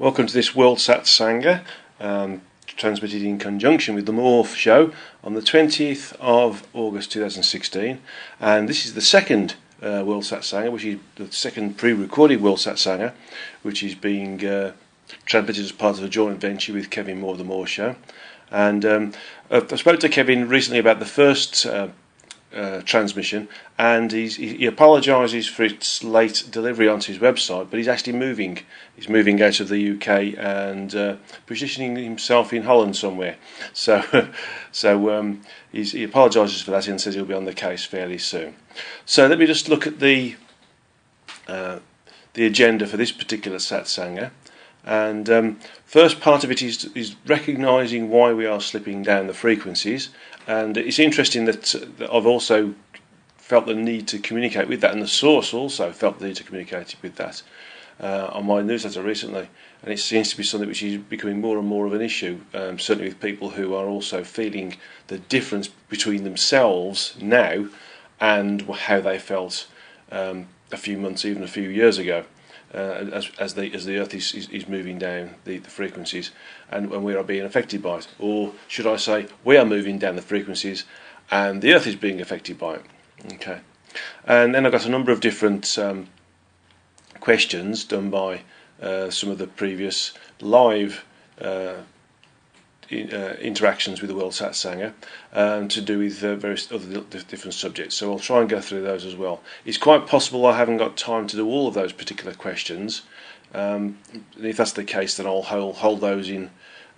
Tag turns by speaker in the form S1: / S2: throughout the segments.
S1: Welcome to this World Satsanga, transmitted in conjunction with the Morph Show on the 20th of August 2016, and this is the second World Satsanga, which is the second pre-recorded World Satsanga, which is being transmitted as part of a joint venture with Kevin Moore of the Morph Show. And I spoke to Kevin recently about the first transmission, and he apologises for its late delivery onto his website, but he's actually moving. He's moving out of the UK and positioning himself in Holland somewhere. So he apologises for that and says he'll be on the case fairly soon. So let me just look at the agenda for this particular satsanga. And first part of it is recognising why we are slipping down the frequencies. And it's interesting that I've also felt the need to communicate with that, and the source also felt the need to communicate with that on my newsletter recently. And it seems to be something which is becoming more and more of an issue, certainly with people who are also feeling the difference between themselves now and how they felt a few months, even a few years ago. As the Earth is moving down the frequencies, and we are being affected by it, or should I say, we are moving down the frequencies, and the Earth is being affected by it. Okay, and then I got a number of different questions done by some of the previous live interactions with the World Satsanga to do with various other different subjects, so I'll try and go through those as well. It's quite possible I haven't got time to do all of those particular questions, and if that's the case, then I'll hold those in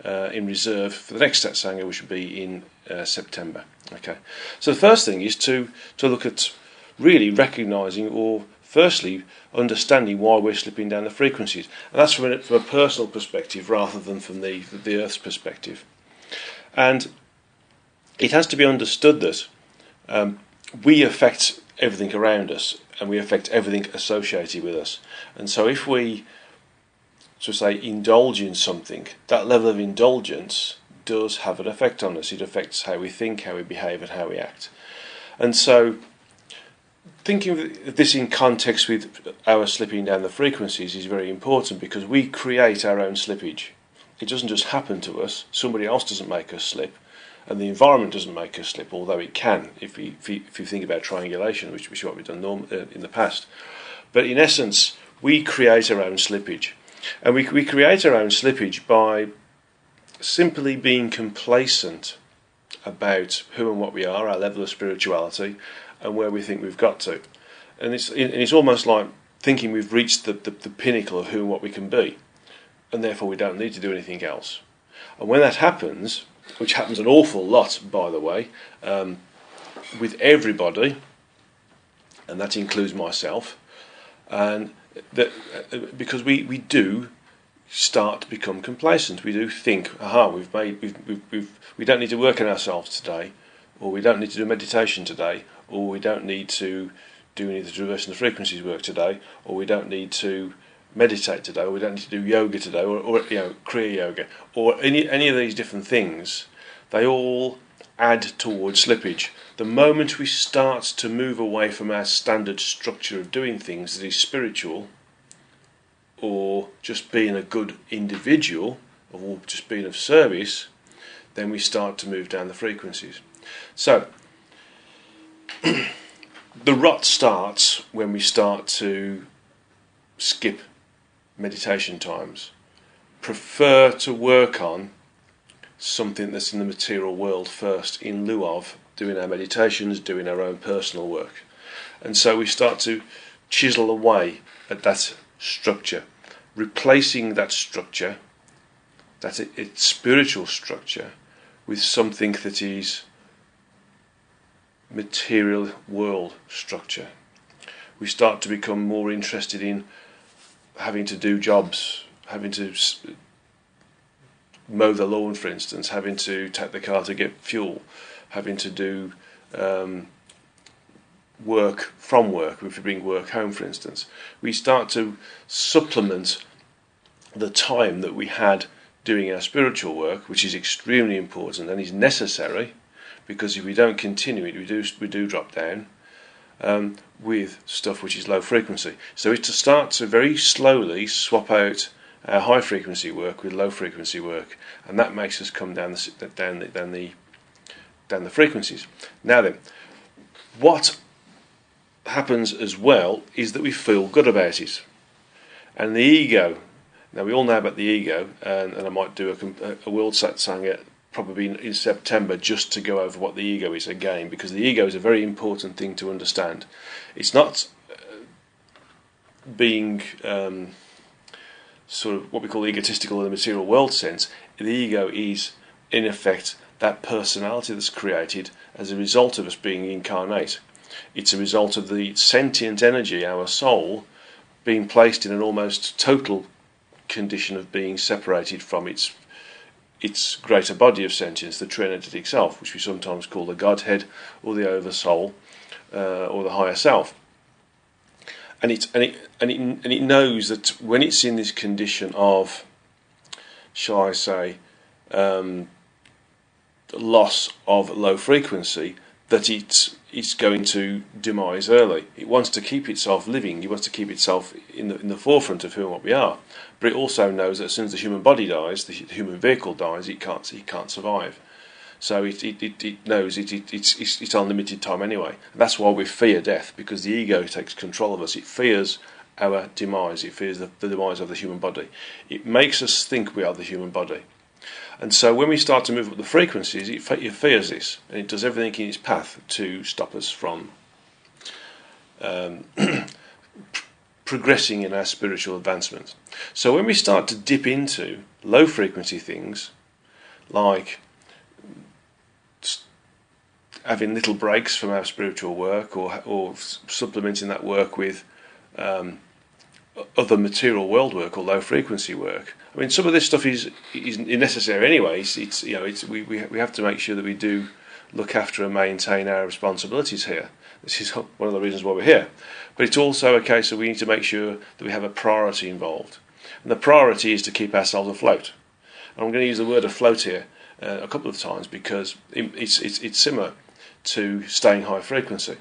S1: reserve for the next Satsanga, which will be in September. Okay, so the first thing is to look at really recognising, or firstly understanding, why we're slipping down the frequencies, and that's from a personal perspective rather than from the Earth's perspective. And it has to be understood that we affect everything around us, and we affect everything associated with us. And so if we, so to say, indulge in something, that level of indulgence does have an effect on us. It affects how we think, how we behave, and how we act. And so thinking of this in context with our slipping down the frequencies is very important, because we create our own slippage. It doesn't just happen to us. Somebody else doesn't make us slip, and the environment doesn't make us slip, although it can if you think about triangulation, which is what we've done in the past. But in essence, we create our own slippage, and we create our own slippage by simply being complacent about who and what we are, our level of spirituality, and where we think we've got to. And it's almost like thinking we've reached the pinnacle of who and what we can be, and therefore we don't need to do anything else. And when that happens, which happens an awful lot, by the way, with everybody, and that includes myself, and that because we do start to become complacent. We do think, we don't need to work on ourselves today, or we don't need to do meditation today, or we don't need to do any of the reversing the frequencies work today, or we don't need to meditate today, or we don't need to do yoga today, or Kriya yoga, or any of these different things. They all add towards slippage. The moment we start to move away from our standard structure of doing things that is spiritual, or just being a good individual, or just being of service, then we start to move down the frequencies. So the rot starts when we start to skip meditation times, prefer to work on something that's in the material world first, in lieu of doing our meditations, doing our own personal work. And so we start to chisel away at that structure, replacing that structure, its spiritual structure, with something that is material world structure. We start to become more interested in having to do jobs, having to mow the lawn, for instance, having to take the car to get fuel, having to do work from work, if we bring work home, for instance. We start to supplement the time that we had doing our spiritual work, which is extremely important and is necessary, because if we don't continue it, we do drop down, with stuff which is low frequency. So it's to start to very slowly swap out our high frequency work with low frequency work, and that makes us come down the frequencies. Now then, what happens as well is that we feel good about it, and the ego. Now we all know about the ego, and I might do a World Satsanga probably in September just to go over what the ego is again, because the ego is a very important thing to understand. It's not being sort of what we call egotistical in the material world sense. The ego is, in effect, that personality that's created as a result of us being incarnate. It's a result of the sentient energy, our soul, being placed in an almost total condition of being separated from its greater body of sentience, the true energetic self, which we sometimes call the Godhead or the Oversoul or the higher self. And it knows that when it's in this condition of, shall I say, loss of low frequency, that it's going to demise early. It wants to keep itself living. It wants to keep itself in the forefront of who and what we are. But it also knows that as soon as the human body dies, the human vehicle dies, it can't survive. So it knows it's unlimited time anyway. And that's why we fear death, because the ego takes control of us. It fears our demise. It fears the demise of the human body. It makes us think we are the human body. And so when we start to move up the frequencies, it fears this, and it does everything in its path to stop us from progressing in our spiritual advancement. So when we start to dip into low frequency things, like having little breaks from our spiritual work, or supplementing that work with other material world work or low frequency work. I mean, some of this stuff is necessary anyway. We have to make sure that we do look after and maintain our responsibilities here. This is one of the reasons why we're here. But it's also a case that we need to make sure that we have a priority involved, and the priority is to keep ourselves afloat. And I'm going to use the word afloat here a couple of times because it's similar to staying high frequency.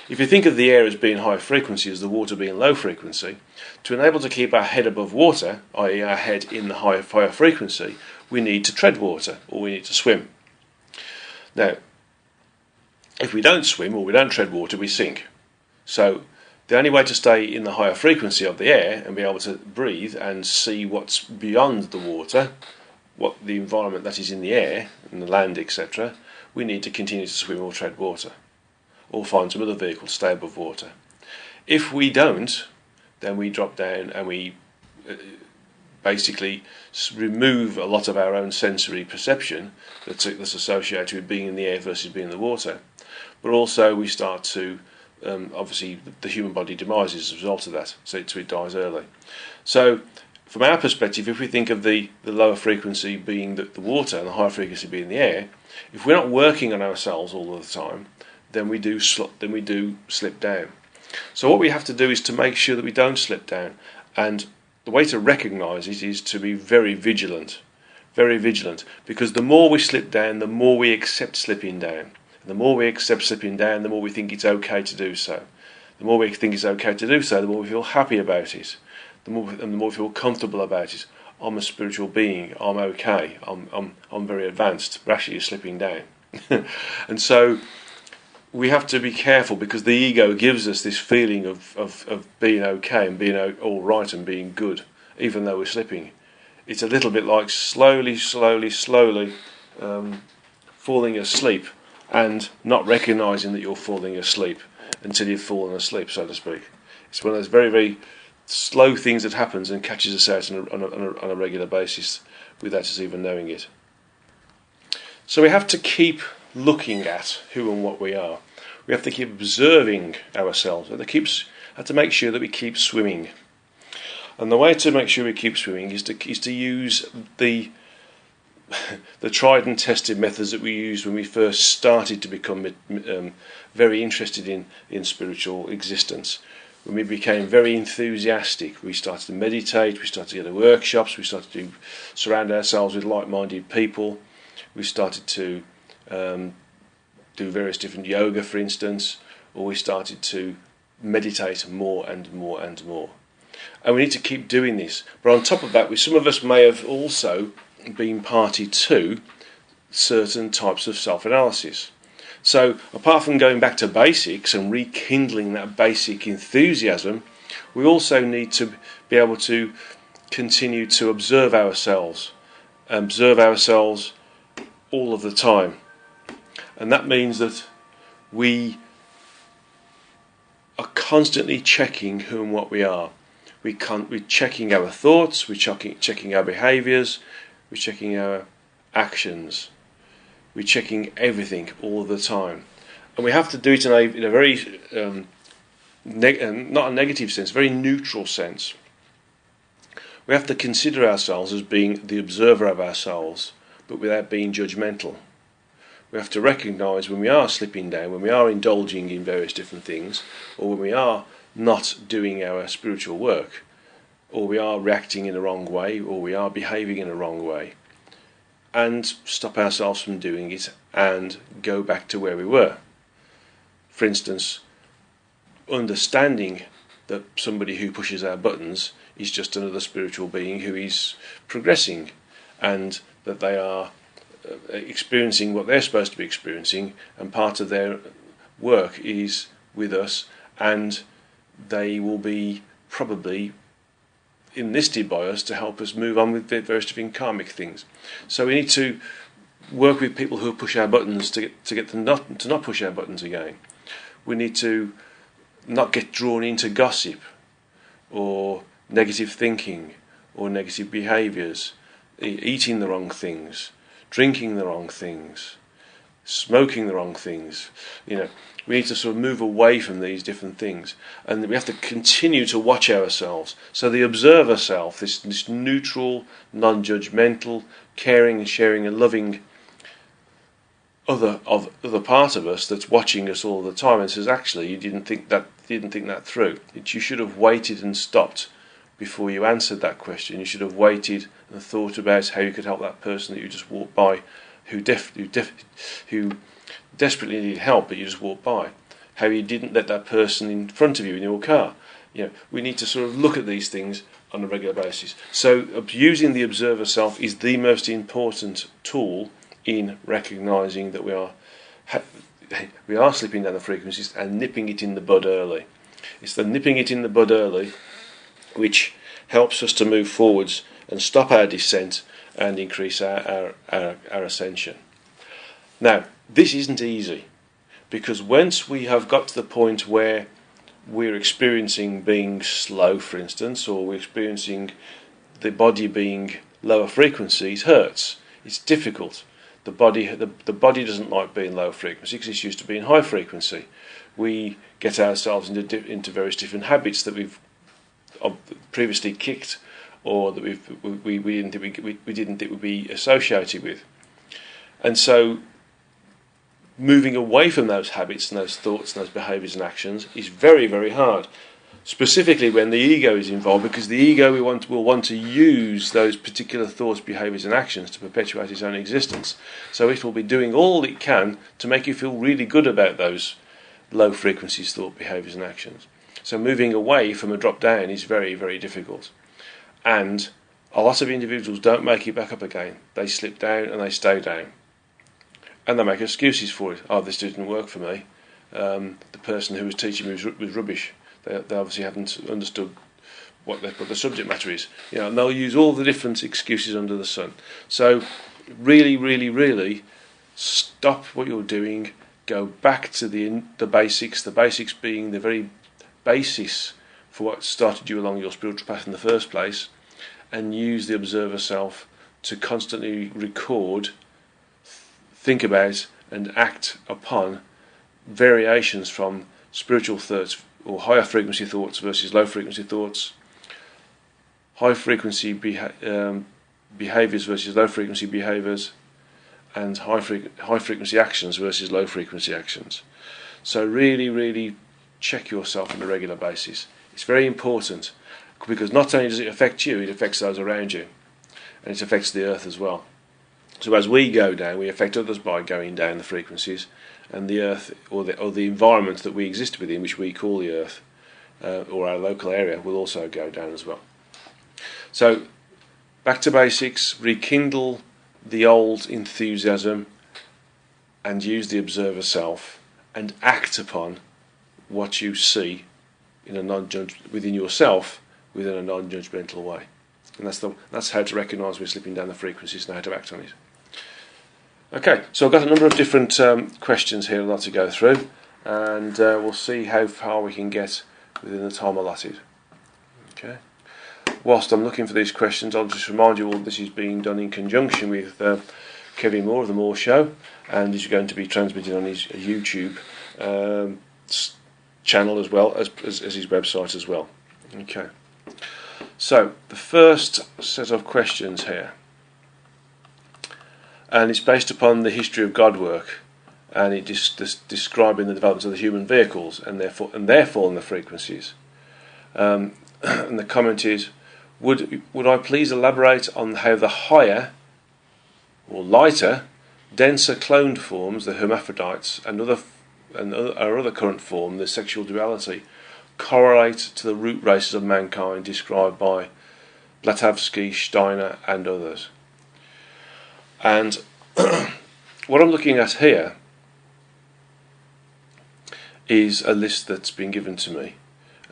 S1: If you think of the air as being high frequency, as the water being low frequency, to enable to keep our head above water, i.e. our head in the higher frequency, we need to tread water, or we need to swim. Now, if we don't swim or we don't tread water, we sink. So the only way to stay in the higher frequency of the air and be able to breathe and see what's beyond the water, what the environment that is in the air, and the land, etc., we need to continue to swim or tread water, or find some other vehicle to stay above water. If we don't, then we drop down and we basically remove a lot of our own sensory perception that's associated with being in the air versus being in the water. But also we start to, obviously the human body demises as a result of that, so it dies early. So from our perspective, if we think of the lower frequency being the water and the higher frequency being the air, if we're not working on ourselves all of the time, then we do slip down. So what we have to do is to make sure that we don't slip down, and the way to recognise it is to be very vigilant, because the more we slip down, the more we accept slipping down. And the more we accept slipping down, the more we think it's okay to do so. The more we think it's okay to do so, the more we feel happy about it. The more we feel comfortable about it. I'm a spiritual being. I'm okay. I'm very advanced. But actually, you're slipping down. And so we have to be careful, because the ego gives us this feeling of being okay and being all right and being good, even though we're slipping. It's a little bit like slowly falling asleep and not recognising that you're falling asleep until you've fallen asleep, so to speak. It's one of those very, very slow things that happens and catches us out on a regular basis without us even knowing it. So we have to keep looking at who and what we are. We have to keep observing ourselves. We have to make sure that we keep swimming. And the way to make sure we keep swimming is to use the tried and tested methods that we used when we first started to become very interested in spiritual existence. When we became very enthusiastic, we started to meditate, we started to go to workshops, we started to surround ourselves with like-minded people, we started to do various different yoga, for instance, or we started to meditate more and more and more. And we need to keep doing this. But on top of that, some of us may have also been party to certain types of self-analysis. So apart from going back to basics and rekindling that basic enthusiasm, we also need to be able to continue to observe ourselves all of the time. And that means that we are constantly checking who and what we are. We're checking our thoughts, we're checking our behaviours, we're checking our actions, we're checking everything all the time. And we have to do it in a very, not a negative sense, very neutral sense. We have to consider ourselves as being the observer of ourselves, but without being judgmental. We have to recognise when we are slipping down, when we are indulging in various different things, or when we are not doing our spiritual work, or we are reacting in the wrong way, or we are behaving in the wrong way, and stop ourselves from doing it and go back to where we were. For instance, understanding that somebody who pushes our buttons is just another spiritual being who is progressing, and that they are experiencing what they're supposed to be experiencing, and part of their work is with us, and they will be probably enlisted by us to help us move on with various different karmic things. So we need to work with people who push our buttons to get them to not push our buttons again. We need to not get drawn into gossip or negative thinking or negative behaviours, eating the wrong things, drinking the wrong things, smoking the wrong things. We need to sort of move away from these different things, and we have to continue to watch ourselves. So the observer self, this neutral, non-judgmental, caring and sharing and loving other part of us that's watching us all the time and says, actually, you didn't think that through. You should have waited and stopped before you answered that question. You should have waited and thought about how you could help that person that you just walked by, who desperately needed help, but you just walked by. How you didn't let that person in front of you in your car. We need to sort of look at these things on a regular basis. So using the observer self is the most important tool in recognising that we are slipping down the frequencies and nipping it in the bud early. It's the nipping it in the bud early which helps us to move forwards and stop our descent and increase our ascension. Now, this isn't easy, because once we have got to the point where we're experiencing being slow, for instance, or we're experiencing the body being lower frequencies, hurts. It's difficult. The body doesn't like being low frequency because it's used to being high frequency. We get ourselves into various different habits that we've previously kicked, or that we didn't think would be associated with, and so moving away from those habits and those thoughts and those behaviours and actions is very, very hard. Specifically when the ego is involved, because the ego will want to use those particular thoughts, behaviours and actions to perpetuate its own existence. So it will be doing all it can to make you feel really good about those low frequencies, thought, behaviours and actions. So moving away from a drop down is very, very difficult. And a lot of individuals don't make it back up again. They slip down and they stay down. And they make excuses for it. Oh, this didn't work for me. The person who was teaching me was rubbish. They obviously haven't understood what the subject matter is. And they'll use all the different excuses under the sun. So really, really, really stop what you're doing. Go back to the basics. The basics being the very basis for what started you along your spiritual path in the first place, and use the observer self to constantly record, think about and act upon variations from spiritual thoughts or higher frequency thoughts versus low frequency thoughts, high frequency behaviours versus low frequency behaviours, and high frequency actions versus low frequency actions. So really, really check yourself on a regular basis. It's very important, because not only does it affect you, it affects those around you, and it affects the earth as well. So as we go down, we affect others by going down the frequencies, and the earth, or the environment that we exist within, which we call the earth, or our local area will also go down as well. So, back to basics, rekindle the old enthusiasm and use the observer self and act upon what you see in a within yourself within a non-judgmental way. And that's how to recognise we're slipping down the frequencies and how to act on it. Okay, so I've got a number of different questions here I'd like to go through, and we'll see how far we can get within the time allotted. Okay. Whilst I'm looking for these questions, I'll just remind you all this is being done in conjunction with Kevin Moore of The Moore Show, and he's going to be transmitted on his YouTube channel as well as his website as well. Okay. So, the first set of questions here, and it's based upon the history of God work, and it describing the development of the human vehicles and therefore in the frequencies. And the comment is, would I please elaborate on how the higher or lighter, denser cloned forms, the hermaphrodites, and our other current form, the sexual duality, correlate to the root races of mankind described by Blavatsky, Steiner, and others. And what I'm looking at here is a list that's been given to me,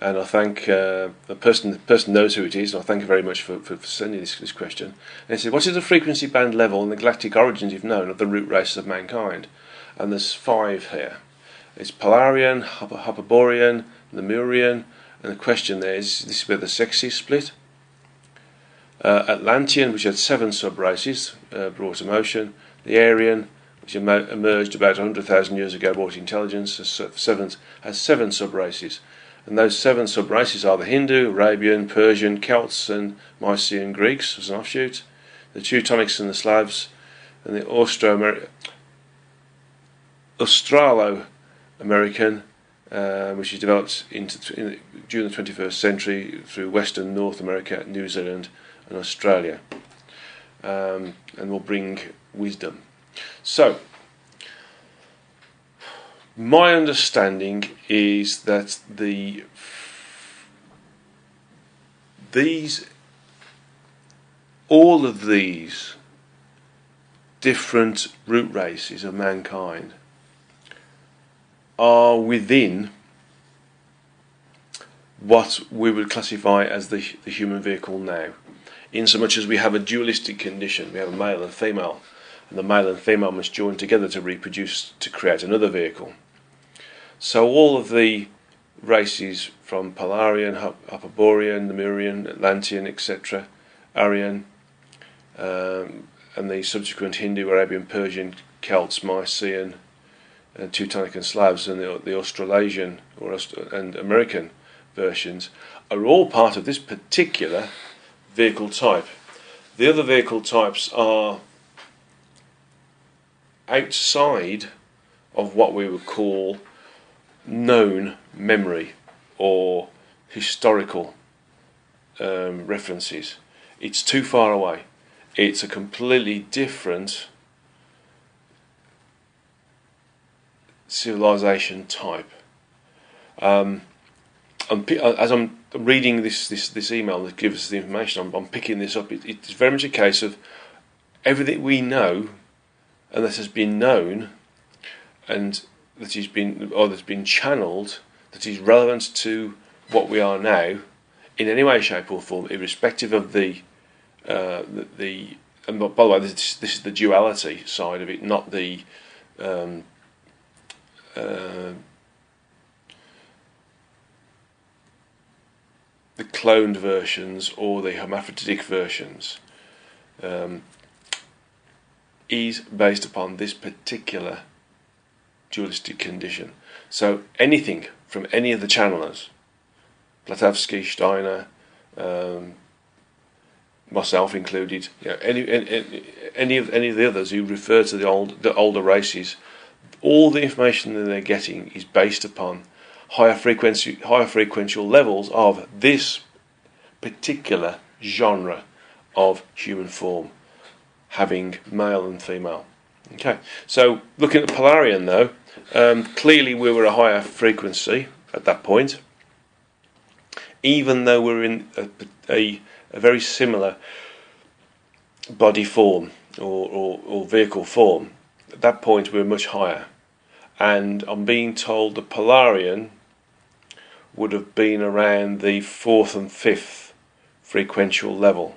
S1: and I thank the person knows who it is, and I thank you very much for sending this question. And it said, what is the frequency band level and the galactic origins, if known, of the root races of mankind? And there's 5 here. It's Polarian, Hyperborean, Lemurian, and the question there is, this is where the sexes split. Atlantean, which had 7 sub-races, brought emotion. The Aryan, which emerged about 100,000 years ago, brought intelligence, has 7 sub-races. And those 7 sub-races are the Hindu, Arabian, Persian, Celts, and Mycenaean Greeks as an offshoot, the Teutonics and the Slavs, and the Australo-American, which is developed during the 21st century through Western North America, New Zealand, and Australia, and will bring wisdom. So, my understanding is that all of these different root races of mankind are within what we would classify as the human vehicle now, in so much as we have a dualistic condition. We have a male and female, and the male and female must join together to reproduce to create another vehicle. So all of the races from Polarian, Hyperborean, Lemurian, Atlantean, etc., Aryan, and the subsequent Hindu, Arabian, Persian, Celts, Mycenaean, and Teutonic and Slavs, and the Australasian and American versions are all part of this particular vehicle type. The other vehicle types are outside of what we would call known memory or historical references. It's too far away. It's a completely different civilization type. As I'm reading this email that gives us the information, I'm picking this up. It's very much a case of everything we know and that has been known and that has been channeled, that is relevant to what we are now in any way, shape or form, irrespective of the and by the way, this is the duality side of it, not the cloned versions or the hermaphroditic versions, is based upon this particular dualistic condition. So anything from any of the channelers, Blavatsky, Steiner, myself included, any of the others who refer to the older races, all the information that they're getting is based upon higher frequential levels of this particular genre of human form, having male and female. Okay, so looking at Polarian though, clearly we were a higher frequency at that point, even though we're in a very similar body form or vehicle form, at that point we're much higher. And I'm being told the Polarian would have been around the 4th and 5th frequential level,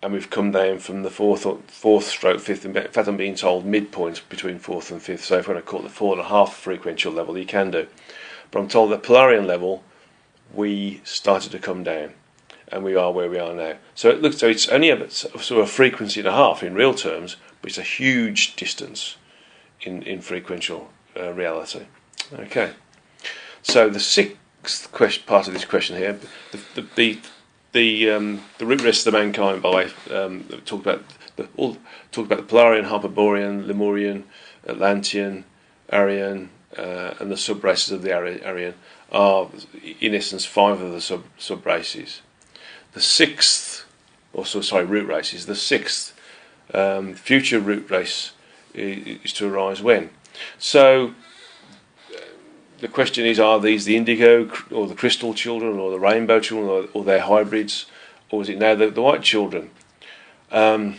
S1: and we've come down from the 4th stroke 5th. In fact, I'm being told midpoint between 4th and 5th. So if you want to call it the 4.5 frequential level, you can do. But I'm told that Polarian level, we started to come down, and we are where we are now. So it's only a sort of a frequency and a half in real terms, but it's a huge distance in frequential reality. Okay. So the sixth part of this question here, the root rest of the mankind by talk about the Polarian, Hyperborean, Lemurian, Atlantean, Aryan, and the sub races of the Aryan are in essence 5 of the sub races. The sixth, root races. The sixth future root race is to arise when? So the question is, are these the indigo or the crystal children or the rainbow children or their hybrids, or is it now the white children? My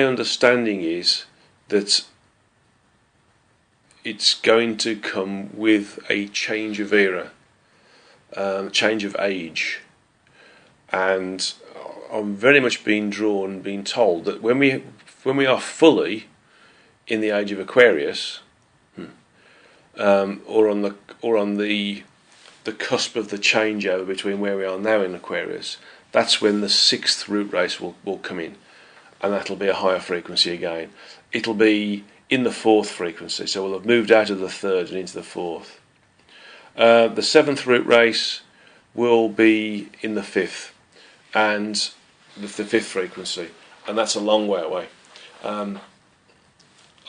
S1: understanding is that it's going to come with a change of era, change of age, and I'm very much being told that when we are fully in the age of Aquarius, or on the cusp of the changeover between where we are now in Aquarius, that's when the 6th root race will come in, and that'll be a higher frequency again. It'll be in the 4th frequency, so we'll have moved out of the 3rd and into the 4th. The 7th root race will be in the 5th, and the 5th frequency, and that's a long way away.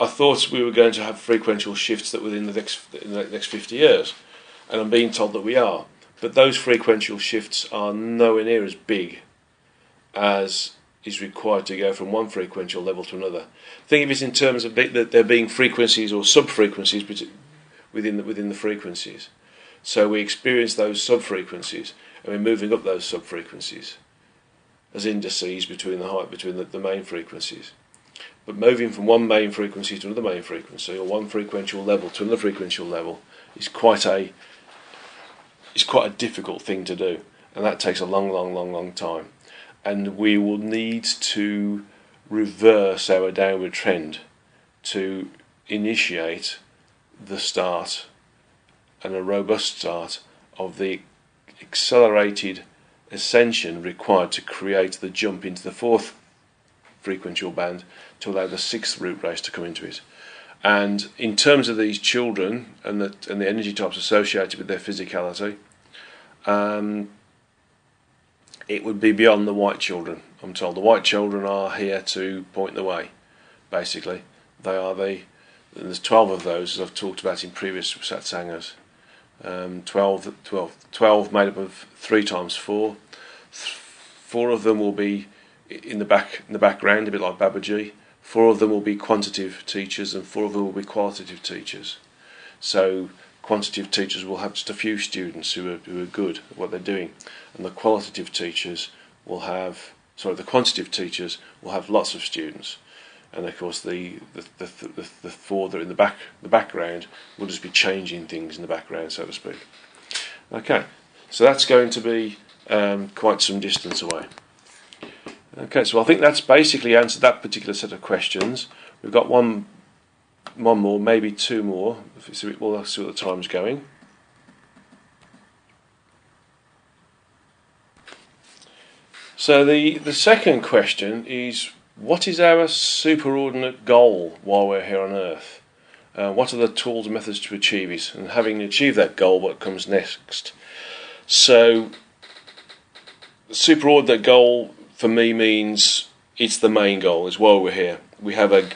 S1: I thought we were going to have frequential shifts that within the next 50 years, and I'm being told that we are. But those frequential shifts are nowhere near as big as is required to go from one frequential level to another. Think of it in terms of that there being frequencies or sub-frequencies within the frequencies. So we experience those sub-frequencies, and we're moving up those sub-frequencies as indices between the main frequencies. But moving from one main frequency to another main frequency, or one frequential level to another frequential level, is quite a difficult thing to do, and that takes a long time. And we will need to reverse our downward trend to initiate the start, and a robust start, of the accelerated ascension required to create the jump into the 4th frequential band to allow the 6th root race to come into it. And in terms of these children and the energy types associated with their physicality, it would be beyond the white children. I'm told the white children are here to point the way. Basically, there's 12 of those, as I've talked about in previous satsangas. 12 made up of 3 times 4. 4 of them will be in the background, a bit like Babaji. 4 of them will be quantitative teachers, and 4 of them will be qualitative teachers. So quantitative teachers will have just a few students who are good at what they're doing, and the quantitative teachers will have lots of students. And of course the 4 that are in the background will just be changing things in the background, so to speak. Okay, so that's going to be quite some distance away. Okay, so I think that's basically answered that particular set of questions. We've got one more, maybe 2 more. We'll see what the time's going. So the second question is, what is our superordinate goal while we're here on Earth? What are the tools and methods to achieve it? And having achieved that goal, what comes next? So the superordinate goal for me means it's the main goal. It's why we're here. We have it's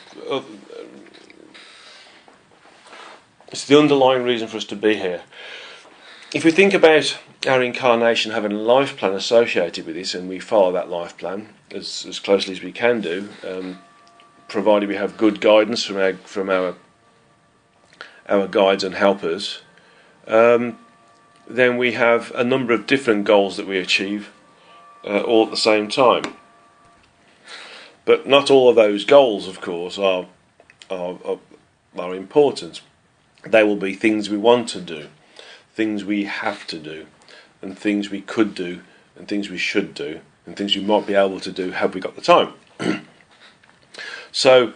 S1: the underlying reason for us to be here. If we think about our incarnation having a life plan associated with it, and we follow that life plan as closely as we can do, provided we have good guidance from our guides and helpers, then we have a number of different goals that we achieve all at the same time. But not all of those goals, of course, are important. They will be things we want to do, things we have to do, and things we could do, and things we should do, and things we might be able to do had we got the time. So,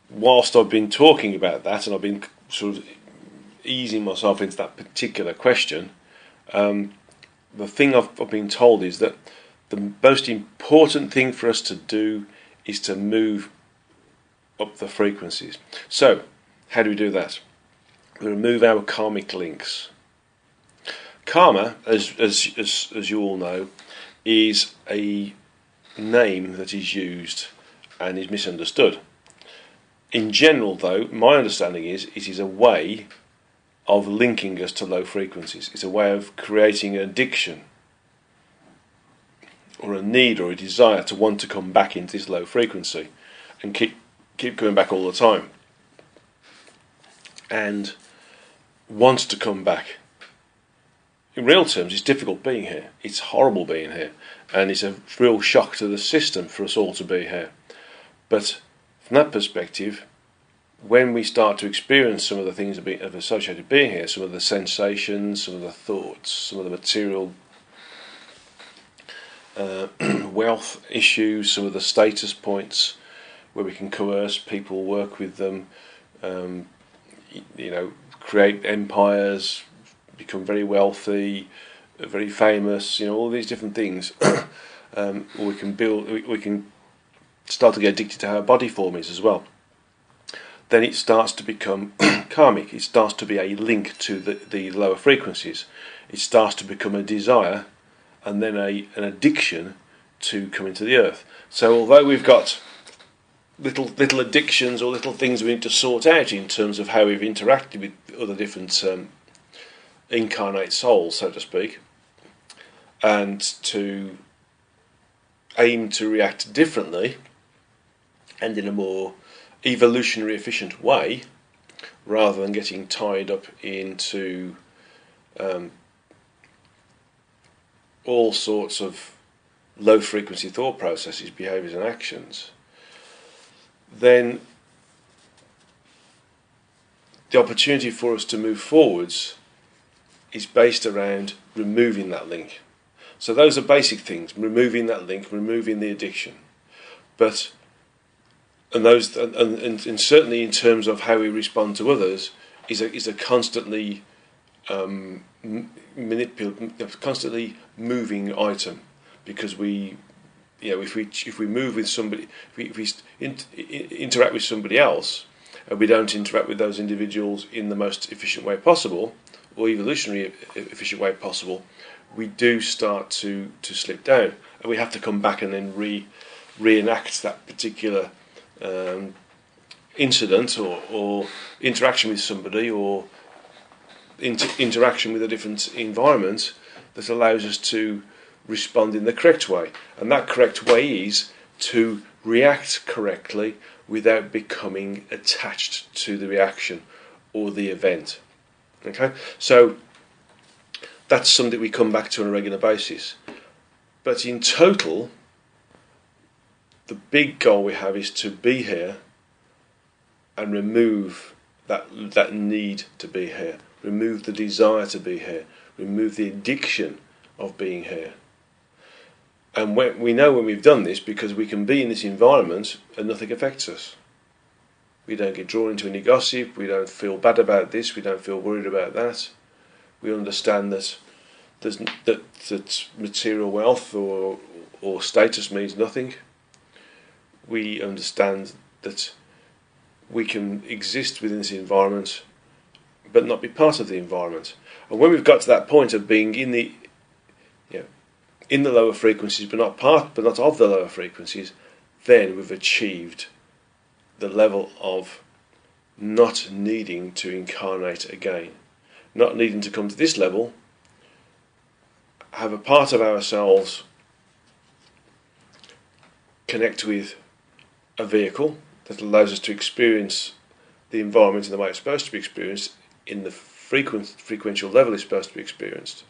S1: whilst I've been talking about that, and I've been sort of easing myself into that particular question, the thing I've been told is that the most important thing for us to do is to move up the frequencies. So, how do we do that? We remove our karmic links. Karma, as you all know, is a name that is used and is misunderstood. In general, though, my understanding is it is a way of linking us to low frequencies. It's a way of creating an addiction or a need or a desire to want to come back into this low frequency and keep coming back all the time. And wants to come back. In real terms, it's difficult being here. It's horrible being here. And it's a real shock to the system for us all to be here. But from that perspective, when we start to experience some of the things of associated being here, some of the sensations, some of the thoughts, some of the material wealth issues, some of the status points where we can coerce people, work with them, create empires, become very wealthy, very famous, all these different things. Or we can start to get addicted to how our body form is as well. Then it starts to become karmic. It starts to be a link to the lower frequencies. It starts to become a desire and then an addiction to come into the earth. So although we've got little addictions or little things we need to sort out in terms of how we've interacted with other different incarnate souls, so to speak, and to aim to react differently and in a more evolutionary efficient way, rather than getting tied up into all sorts of low frequency thought processes, behaviours and actions, then the opportunity for us to move forwards is based around removing that link. So those are basic things: removing that link, removing the addiction. And certainly in terms of how we respond to others, is a constantly constantly moving item, because if we move with somebody, if we interact with somebody else, and we don't interact with those individuals in the most efficient way possible, or evolutionary efficient way possible, we do start to slip down, and we have to come back and then reenact that particular incident or interaction with somebody, or interaction with a different environment that allows us to respond in the correct way. And that correct way is to react correctly without becoming attached to the reaction or the event. Okay? So that's something we come back to on a regular basis. But in total, the big goal we have is to be here and remove that need to be here, remove the desire to be here, remove the addiction of being here. And we know when we've done this, because we can be in this environment and nothing affects us. We don't get drawn into any gossip, we don't feel bad about this, we don't feel worried about that. We understand that that material wealth or status means nothing. We understand that we can exist within this environment but not be part of the environment. And when we've got to that point of being in the lower frequencies but not of the lower frequencies, then we've achieved the level of not needing to incarnate again, not needing to come to this level, have a part of ourselves connect with a vehicle that allows us to experience the environment in the way it's supposed to be experienced, in the frequential level is supposed to be experienced,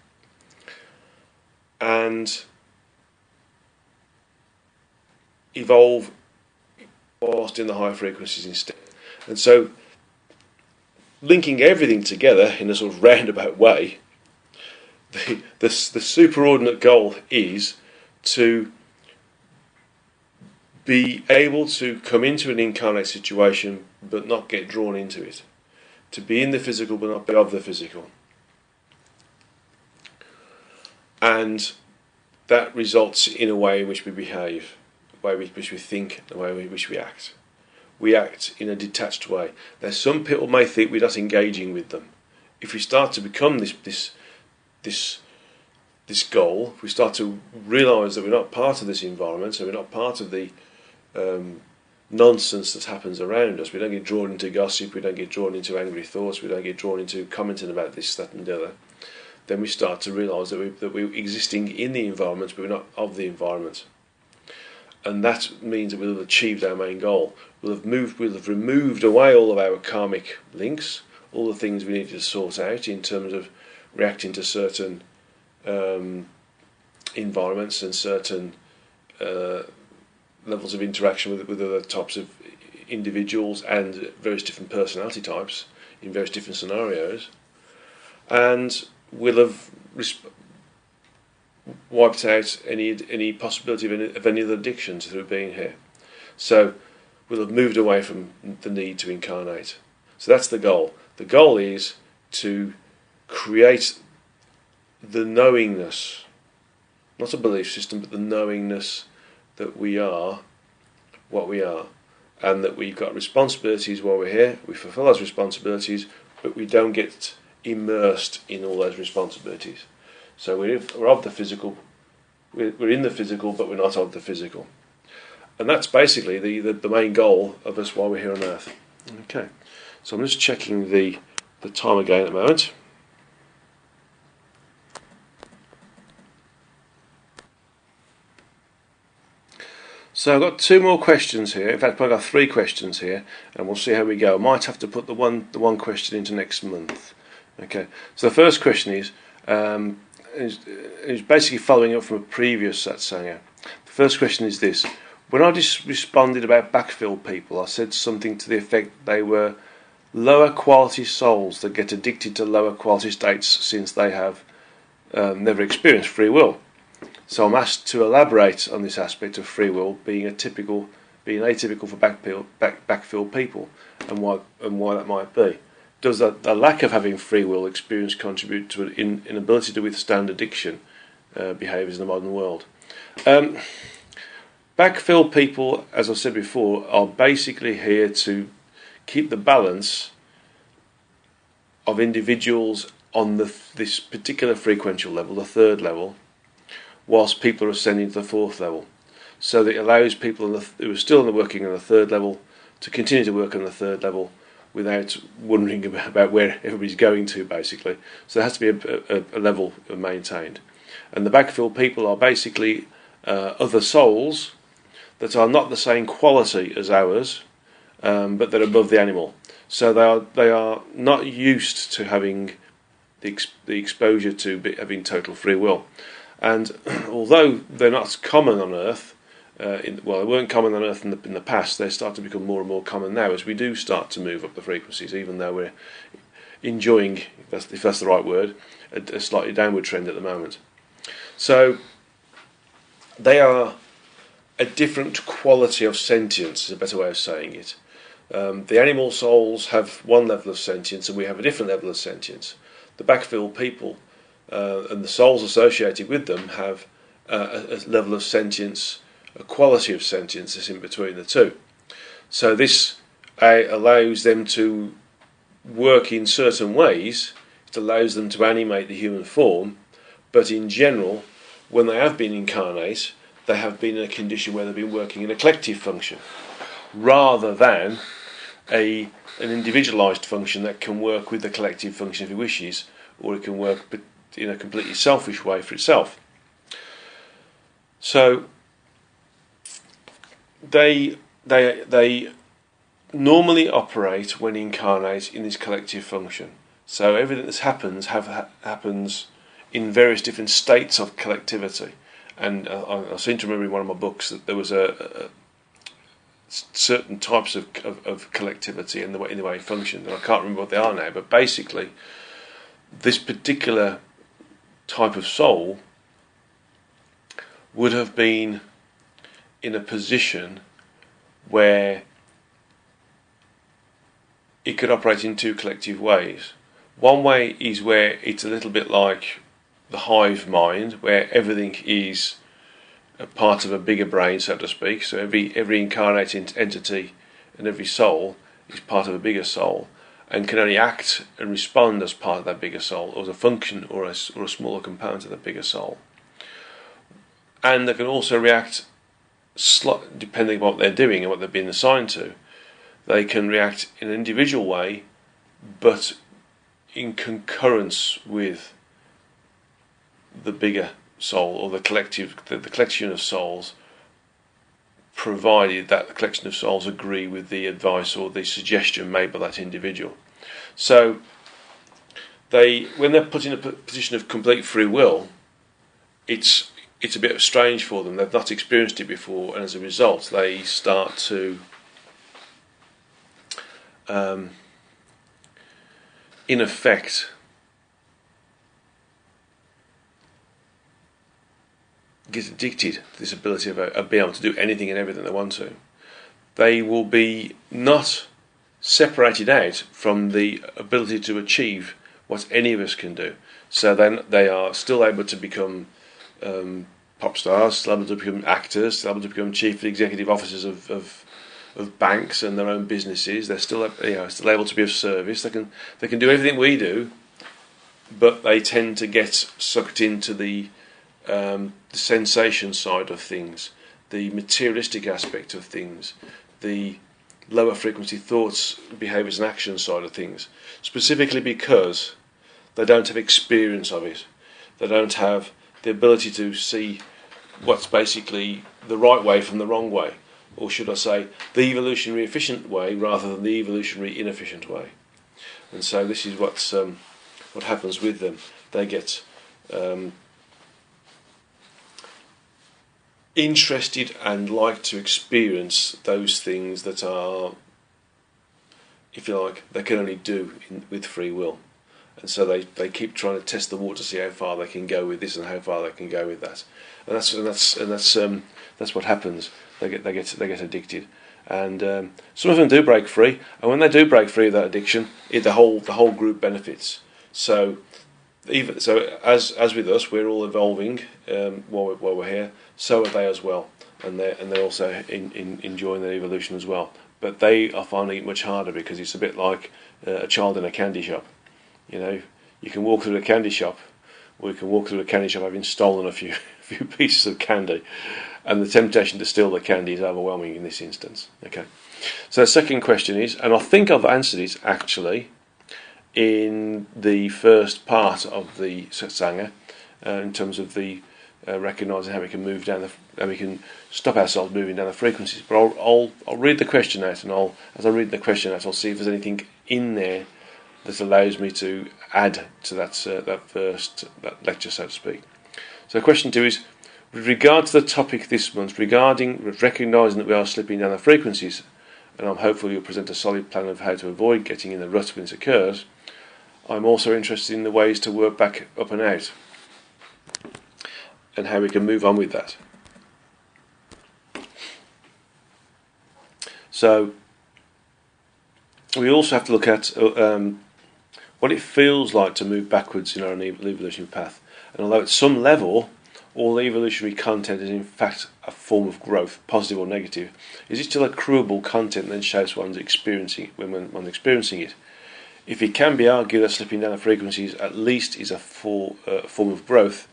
S1: and evolve whilst in the higher frequencies instead. And so, linking everything together in a sort of roundabout way, the superordinate goal is to be able to come into an incarnate situation but not get drawn into it. To be in the physical but not be of the physical. And that results in a way in which we behave, the way in which we think, the way in which we act. We act in a detached way. Now, some people may think we're not engaging with them. If we start to become this goal, if we start to realise that we're not part of this environment, so we're not part of the nonsense that happens around us, we don't get drawn into gossip, we don't get drawn into angry thoughts, we don't get drawn into commenting about this, that and the other, then we start to realise that we're existing in the environment but we're not of the environment. And that means that we'll have achieved our main goal. We'll have removed away all of our karmic links, all the things we need to sort out in terms of reacting to certain environments and certain levels of interaction with other types of individuals and various different personality types in various different scenarios, and we'll have wiped out any possibility of any other addictions through being here. So we'll have moved away from the need to incarnate. So that's the goal. The goal is to create the knowingness, not a belief system, but the knowingness that we are what we are, and that we've got responsibilities while we're here. We fulfill those responsibilities, but we don't get immersed in all those responsibilities. So we're of the physical, we're in the physical, but we're not of the physical. And that's basically the main goal of us while we're here on Earth. Okay, so I'm just checking the time again at the moment. So I've got 2 more questions here. In fact, I've got 3 questions here, and we'll see how we go. I might have to put the one question into next month. Okay. So the first question is basically following up from a previous Satsanga. The first question is this: when I just responded about backfill people, I said something to the effect they were lower quality souls that get addicted to lower quality states since they have never experienced free will. So I'm asked to elaborate on this aspect of free will being atypical for backfill people, and why that might be. Does the lack of having free will experience contribute to an inability to withstand addiction behaviours in the modern world? Backfill people, as I said before, are basically here to keep the balance of individuals on this particular frequential level, the 3rd level, whilst people are ascending to the 4th level. So that it allows people who are still working on the 3rd level to continue to work on the 3rd level without wondering about where everybody's going to, basically. So there has to be a level maintained. And the backfill people are basically other souls that are not the same quality as ours, but they're above the animal. So they are not used to having the exposure to having total free will. And although they're not common on Earth, they weren't common on Earth in the past, they start to become more and more common now as we do start to move up the frequencies, even though we're enjoying, if that's the right word, a slightly downward trend at the moment. So they are a different quality of sentience, is a better way of saying it. The animal souls have one level of sentience and we have a different level of sentience. The backfill people and the souls associated with them have a level of sentience, a quality of sentience that's in between the two. So this allows them to work in certain ways. It allows them to animate the human form, but in general, when they have been incarnate, they have been in a condition where they've been working in a collective function, rather than an individualised function that can work with the collective function if it wishes, or it can work in a completely selfish way for itself. So they normally operate when incarnate in this collective function. So everything that happens in various different states of collectivity. And I seem to remember in one of my books that there was a certain types of collectivity and the way it functioned. And I can't remember what they are now, but basically, this particular type of soul would have been in a position where it could operate in two collective ways. One way is where it's a little bit like the hive mind, where everything is a part of a bigger brain, so to speak. So every incarnated entity and every soul is part of a bigger soul, and can only act and respond as part of that bigger soul, or as a function or a smaller component of that bigger soul. And they can also react, depending on what they're doing and what they've been assigned to. They can react in an individual way, but in concurrence with the bigger soul, or the collection of souls, provided that the collection of souls agree with the advice or the suggestion made by that individual. So when they're put in a position of complete free will, it's a bit strange for them. They've not experienced it before, and as a result they start to in effect get addicted to this ability of being able to do anything and everything they want to. They will be not separated out from the ability to achieve what any of us can do. So then they are still able to become pop stars, still able to become actors, still able to become chief executive officers of banks and their own businesses. They're still able to be of service. They can do everything we do, but they tend to get sucked into the sensation side of things, the materialistic aspect of things, the lower frequency thoughts, behaviours and actions side of things, specifically because they don't have experience of it. They don't have the ability to see what's basically the right way from the wrong way, or should I say the evolutionary efficient way rather than the evolutionary inefficient way. And so this is what happens with them. They get interested and like to experience those things that are, if you like, they can only do with free will. And so they keep trying to test the water to see how far they can go with this and how far they can go with that. And that's what happens. They get addicted, and some of them do break free. And when they do break free of that addiction, the whole group benefits. So as with us, we're all evolving while we're here. So are they as well, and they're also enjoying their evolution as well. But they are finding it much harder because it's a bit like a child in a candy shop. You know, you can walk through a candy shop, or you can walk through a candy shop having stolen a few pieces of candy, and the temptation to steal the candy is overwhelming in this instance. Okay, so the second question is, and I think I've answered it actually in the first part of the Satsanga, in terms of the recognising how we can move down how we can stop ourselves moving down the frequencies. But I'll read the question out, and as I read the question out, I'll see if there's anything in there that allows me to add to that lecture, so to speak. So question 2 is, with regard to the topic this month regarding recognising that we are slipping down the frequencies, and I'm hopeful you'll present a solid plan of how to avoid getting in the rut when this occurs, I'm also interested in the ways to work back up and out, and how we can move on with that. So we also have to look at what it feels like to move backwards in our evolutionary path. And although at some level all evolutionary content is in fact a form of growth, positive or negative, is it still accruable content that then shapes one's experiencing it when one's experiencing it? If it can be argued that slipping down the frequencies at least is a form of growth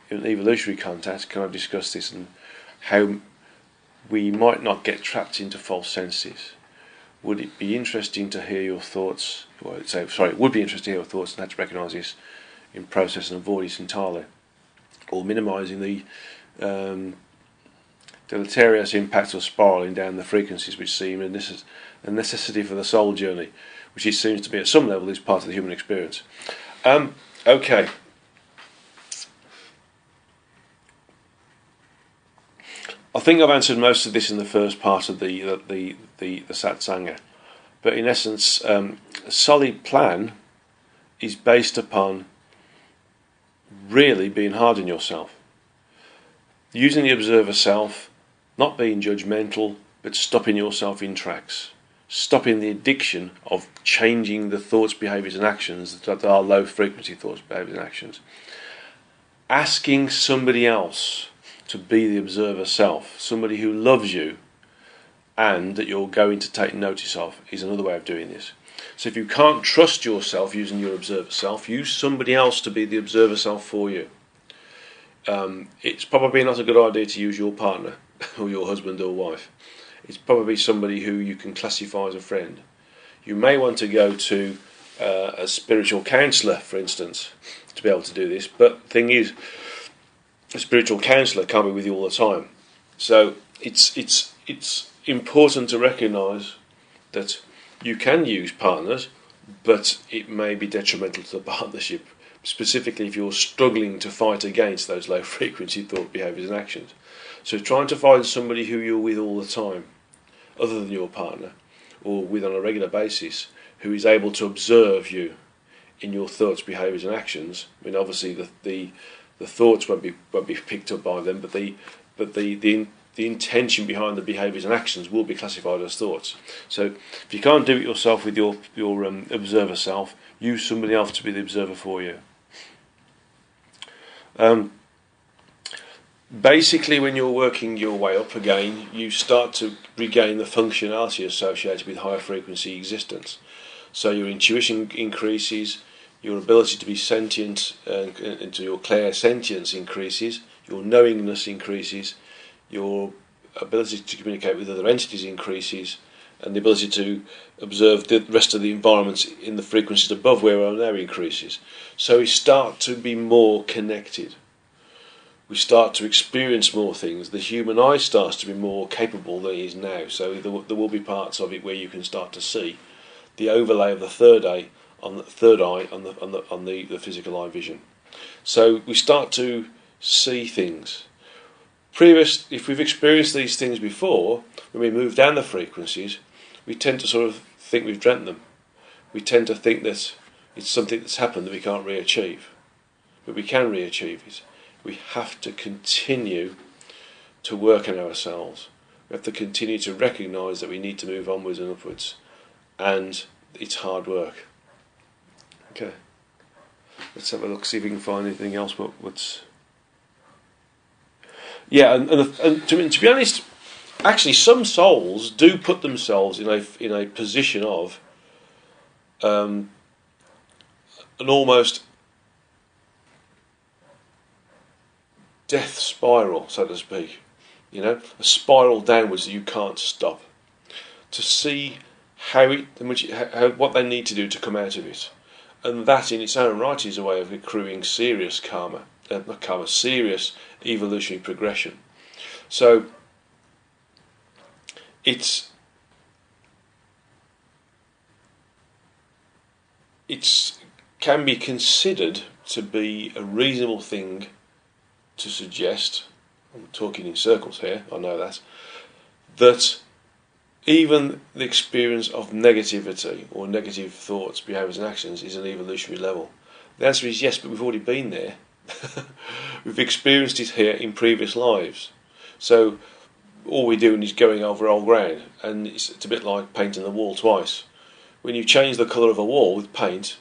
S1: in evolutionary contact, can I discuss this and how we might not get trapped into false senses? Would it be interesting to hear your thoughts? It would be interesting to hear your thoughts on how to recognise this in process and avoid it entirely, or minimising the deleterious impact of spiralling down the frequencies which seem a necessity for the soul journey, which it seems to be at some level is part of the human experience. Okay. I think I've answered most of this in the first part of the Satsanga, but in essence, a solid plan is based upon really being hard on yourself, using the observer self, not being judgmental, but stopping yourself in tracks, stopping the addiction of changing the thoughts, behaviours and actions that are low frequency thoughts, behaviours and actions. Asking somebody else to be the observer self, somebody who loves you and that you're going to take notice of, is another way of doing this. So if you can't trust yourself using your observer self, use somebody else to be the observer self for you. It's probably not a good idea to use your partner or your husband or wife. It's probably somebody who you can classify as a friend. You may want to go to a spiritual counsellor, for instance, to be able to do this, but the thing is, a spiritual counsellor can't be with you all the time. So it's important to recognise that you can use partners, but it may be detrimental to the partnership, specifically if you're struggling to fight against those low frequency thought, behaviours and actions. So trying to find somebody who you're with all the time, other than your partner, or with on a regular basis, who is able to observe you in your thoughts, behaviours and actions. I mean, obviously the thoughts won't be picked up by them, but the intention behind the behaviours and actions will be classified as thoughts. So if you can't do it yourself with your observer self, use somebody else to be the observer for you. Basically, when you're working your way up again, you start to regain the functionality associated with higher frequency existence. So your intuition increases, your ability to be sentient into your clairsentience increases, your knowingness increases, your ability to communicate with other entities increases, and the ability to observe the rest of the environments in the frequencies above where we are now increases. So we start to be more connected. We start to experience more things. The human eye starts to be more capable than it is now. So there will be parts of it where you can start to see the overlay of the third eye on the physical eye vision. So we start to see things. If we've experienced these things before, when we move down the frequencies, we tend to sort of think we've dreamt them. We tend to think that it's something that's happened that we can't re-achieve. But we can re-achieve it. We have to continue to work on ourselves. We have to continue to recognise that we need to move onwards and upwards. And it's hard work. Okay. Let's have a look, see if we can find anything else. Yeah, and to be honest, actually some souls do put themselves in a position of an almost death spiral, so to speak, a spiral downwards that you can't stop, to see what they need to do to come out of it, and that in its own right is a way of accruing serious serious evolutionary progression. So it can be considered to be a reasonable thing to suggest, I'm talking in circles here, I know that even the experience of negativity or negative thoughts, behaviours and actions is an evolutionary level. The answer is yes, but we've already been there. We've experienced it here in previous lives. So all we're doing is going over old ground, and it's a bit like painting the wall twice. When you change the colour of a wall with paint,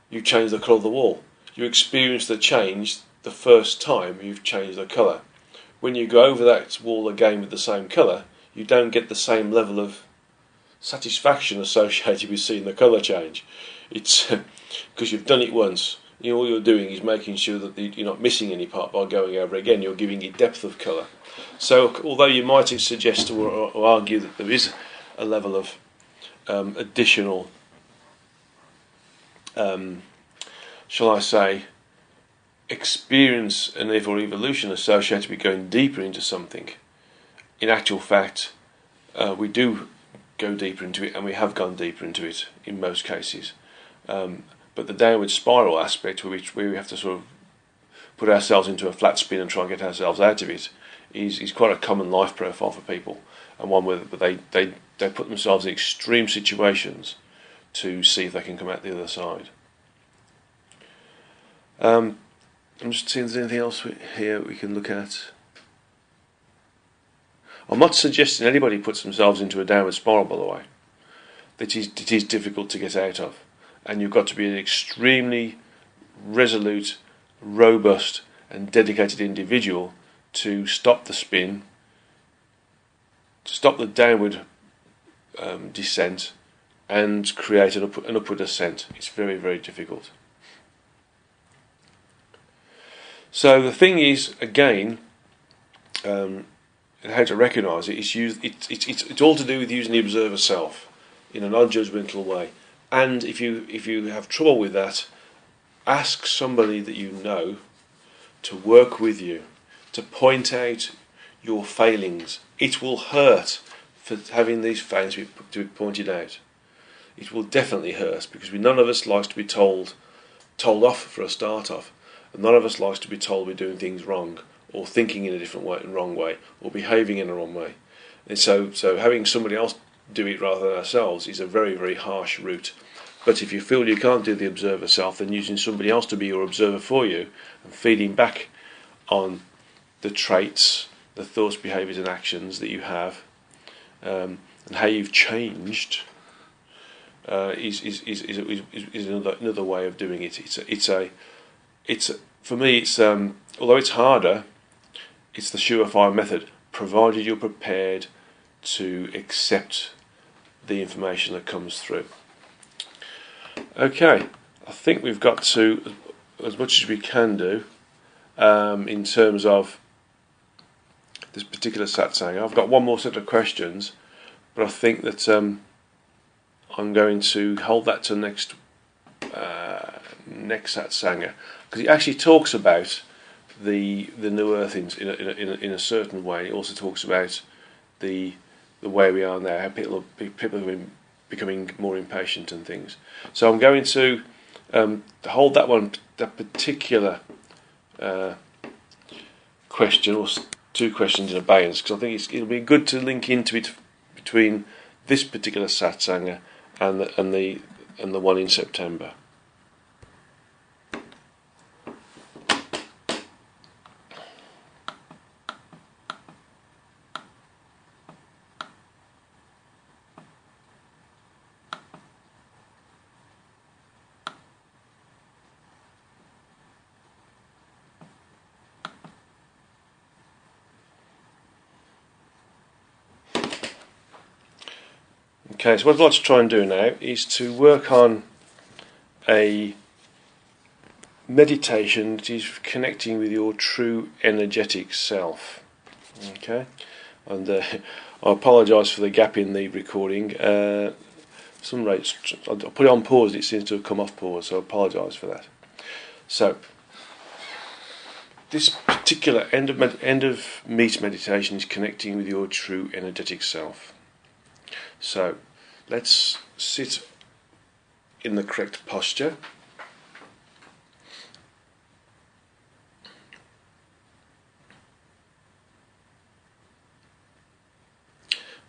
S1: you change the colour of the wall. You experience the change the first time you've changed the colour. When you go over that wall again with the same colour, you don't get the same level of satisfaction associated with seeing the colour change. It's because you've done it once. All you're doing is making sure that you're not missing any part by going over again. You're giving it depth of colour. So although you might suggest or argue that there is a level of additional, shall I say, experience and therefore evolution associated with going deeper into something, in actual fact, we do go deeper into it, and we have gone deeper into it in most cases. But the downward spiral aspect, where we have to sort of put ourselves into a flat spin and try and get ourselves out of it, is quite a common life profile for people, and one where they put themselves in extreme situations to see if they can come out the other side. I'm just seeing if there's anything else here we can look at. I'm not suggesting anybody puts themselves into a downward spiral, by the way. It is difficult to get out of, and you've got to be an extremely resolute, robust and dedicated individual to stop the spin, to stop the downward descent, and create an upward ascent. It's very, very difficult. So the thing is, again, and how to recognise it, it's all to do with using the observer self in a non-judgmental way. And if you have trouble with that, ask somebody that you know to work with you, to point out your failings. It will hurt for having these failings to be pointed out. It will definitely hurt, because none of us likes to be told off for a start off, and none of us likes to be told we're doing things wrong, or thinking in a different way, wrong way, or behaving in a wrong way. And so having somebody else do it rather than ourselves is a very, very harsh route. But if you feel you can't do the observer self, then using somebody else to be your observer for you and feeding back on the traits, the thoughts, behaviours and actions that you have, and how you've changed, is another way of doing it. For me, although it's harder, it's the surefire method, provided you're prepared to accept the information that comes through. Okay, I think we've got to as much as we can do in terms of this particular Satsanga. I've got one more set of questions, but I think that I'm going to hold that to next Satsanga, because it actually talks about the New Earth in a certain way. It also talks about the way we are now, how people are becoming more impatient and things. So I'm going to hold that particular question, or two questions in abeyance, because I think it'll be good to link into it between this particular Satsanga and the one in September. Okay, so what I'd like to try and do now is to work on a meditation that is connecting with your true energetic self. Okay, and I apologise for the gap in the recording. Some rates, I put it on pause, it seems to have come off pause, so I apologise for that. So, this particular end of meet meditation is connecting with your true energetic self. So, let's sit in the correct posture.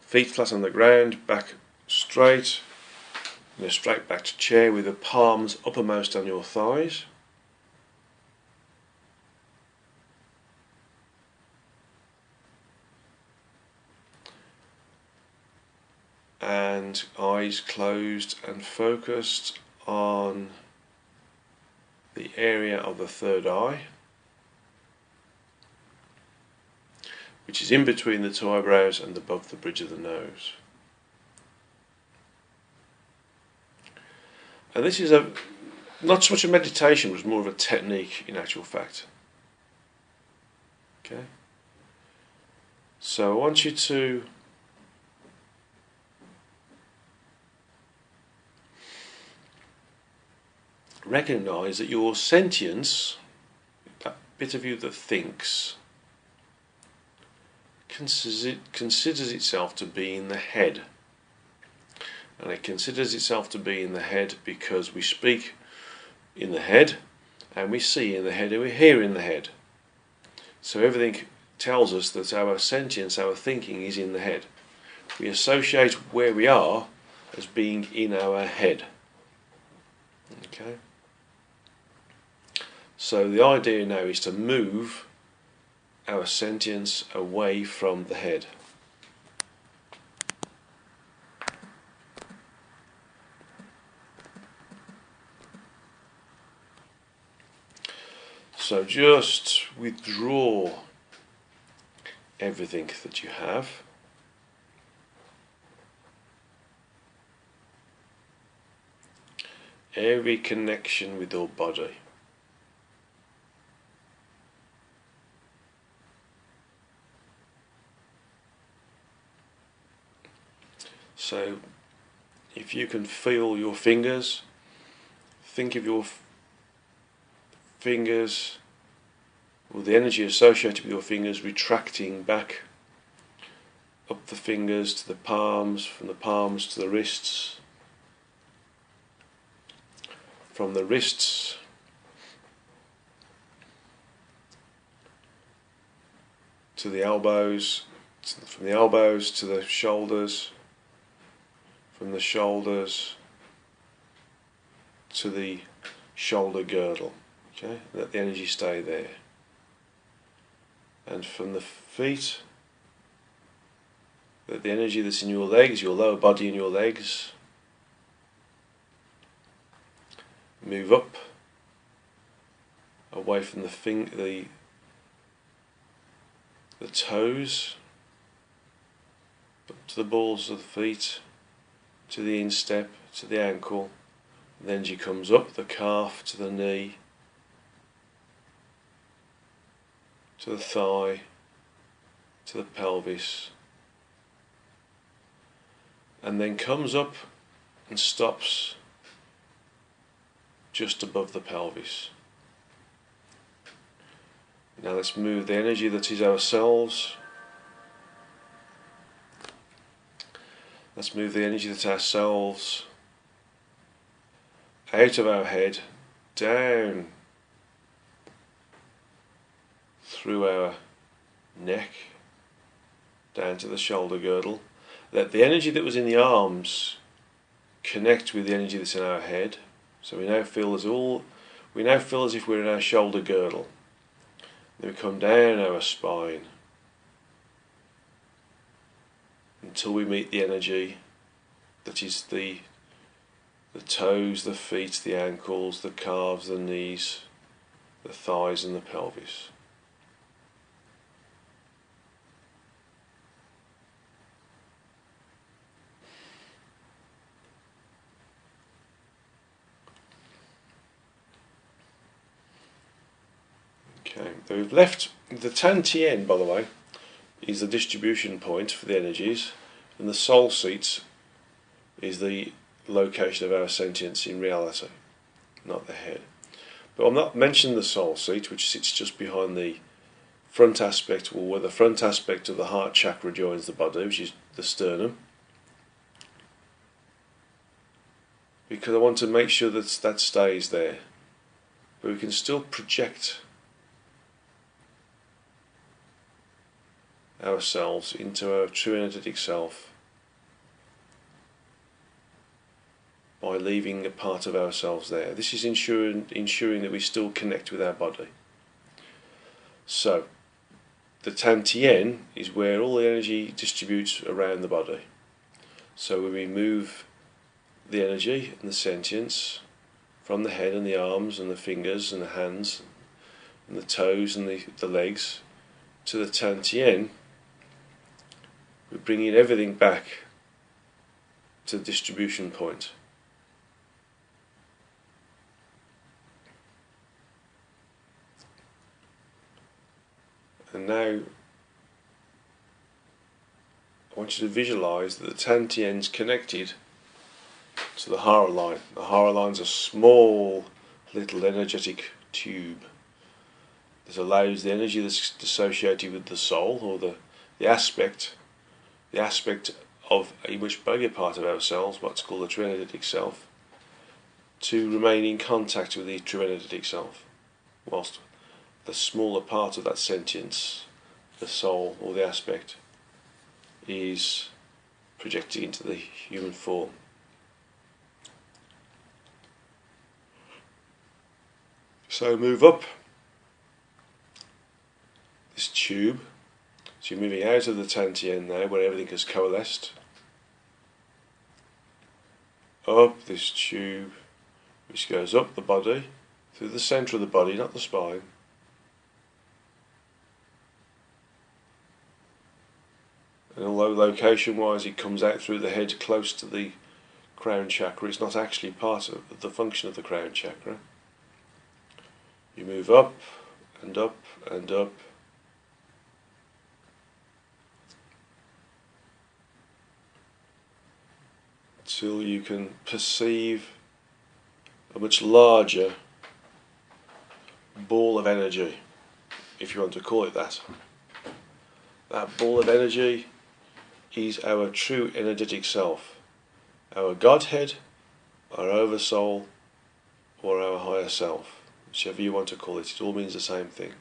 S1: Feet flat on the ground, back straight, in a straight backed chair with the palms uppermost on your thighs. And eyes closed and focused on the area of the third eye, which is in between the two eyebrows and above the bridge of the nose. And this is not so much a meditation, but more of a technique in actual fact. Okay? So I want you to recognise that your sentience, that bit of you that thinks, considers itself to be in the head. and it considers itself to be in the head because we speak in the head, and we see in the head, and we hear in the head. So everything tells us that our sentience, our thinking, is in the head. We associate where we are as being in our head. Okay. So the idea now is to move our sentience away from the head. So just withdraw everything that you have. Every connection with your body. So if you can feel your fingers, think of your fingers, or the energy associated with your fingers retracting back up the fingers to the palms, from the palms to the wrists, from the wrists to the elbows, from the elbows to the shoulders, from the shoulders to the shoulder girdle. Okay, let the energy stay there. And from the feet, let the energy that's in your legs, your lower body and your legs, move up, away from the toes, up to the balls of the feet, to the instep, to the ankle. And the energy comes up the calf to the knee, to the thigh, to the pelvis, and then comes up and stops just above the pelvis. Now let's move the energy that is ourselves. Let's move the energy that's ourselves out of our head, down through our neck, down to the shoulder girdle. Let the energy that was in the arms connect with the energy that's in our head. So we now feel as if we're in our shoulder girdle. Then we come down our spine until we meet the energy that is the toes, the feet, the ankles, the calves, the knees, the thighs and the pelvis. Okay, so we've left the Tantien, by the way, is the distribution point for the energies, and the soul seat is the location of our sentience in reality, not the head. But I've not mentioned the soul seat, which sits just behind the front aspect, or where the front aspect of the heart chakra joins the body, which is the sternum, because I want to make sure that that stays there. But we can still project ourselves into our true energetic self by leaving a part of ourselves there. This is ensuring that we still connect with our body. So the Tantien is where all the energy distributes around the body. So when we move the energy and the sentience from the head and the arms and the fingers and the hands and the toes and the legs to the Tantien, we're bringing everything back to the distribution point. And now I want you to visualize that the Tantien is connected to the Hara line. The Hara line is a small little energetic tube that allows the energy that's associated with the soul, or the aspect of a much bigger part of ourselves, what's called the true energetic self, to remain in contact with the true energetic self, whilst the smaller part of that sentience, the soul or the aspect, is projected into the human form. So move up this tube. So you're moving out of the Tantien now, where everything has coalesced, up this tube, which goes up the body, through the centre of the body, not the spine, and although location wise it comes out through the head close to the crown chakra, it's not actually part of the function of the crown chakra. You move up and up and up, till you can perceive a much larger ball of energy, if you want to call it that. That ball of energy is our true energetic self, our Godhead, our Oversoul, or our higher self, whichever you want to call it. It all means the same thing.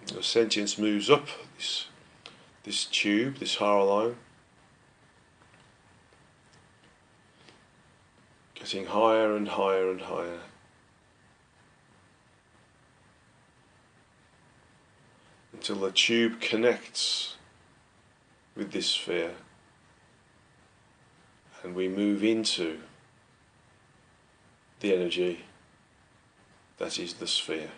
S1: The sentience moves up this tube, this higher line, getting higher and higher and higher, until the tube connects with this sphere and we move into the energy that is the sphere.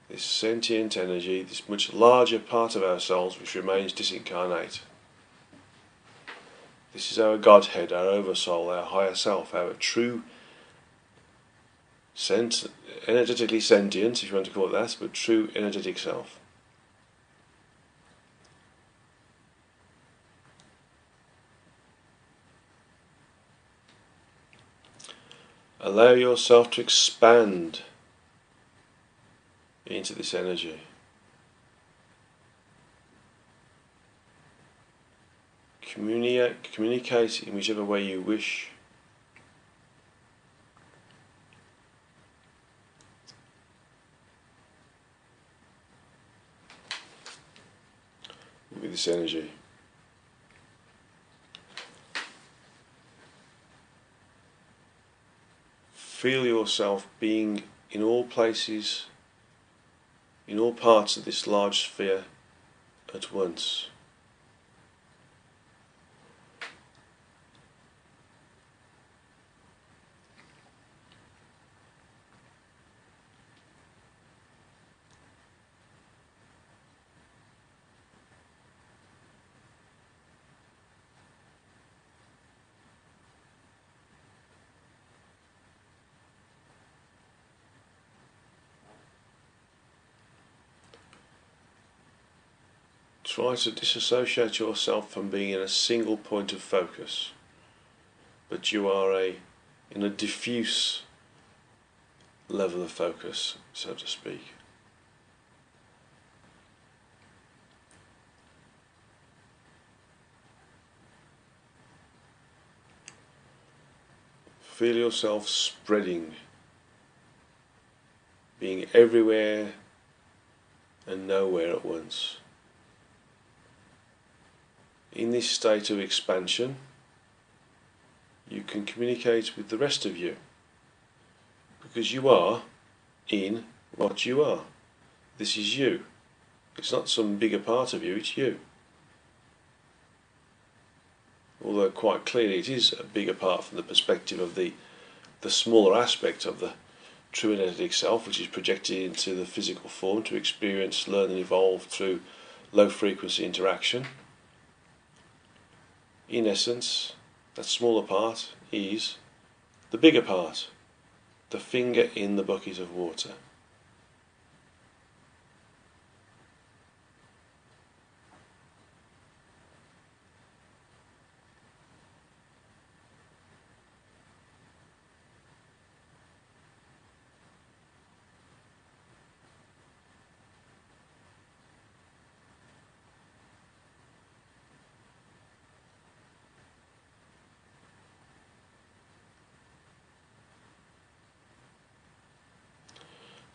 S1: This sentient energy, this much larger part of ourselves which remains disincarnate. This is our Godhead, our Oversoul, our higher self, our true energetically sentient, if you want to call it that, but true energetic self. Allow yourself to expand into this energy. Communicate in whichever way you wish. With this energy. Feel yourself being in all places, in all parts of this large sphere at once. Try to disassociate yourself from being in a single point of focus, but you are in a diffuse level of focus, so to speak. Feel yourself spreading, being everywhere and nowhere at once. In this state of expansion, you can communicate with the rest of you, because you are in what you are. This is you. It's not some bigger part of you, it's you. Although quite clearly it is a bigger part from the perspective of the smaller aspect of the true energetic self, which is projected into the physical form to experience, learn and evolve through low frequency interaction. In essence, that smaller part is the bigger part, the finger in the bucket of water.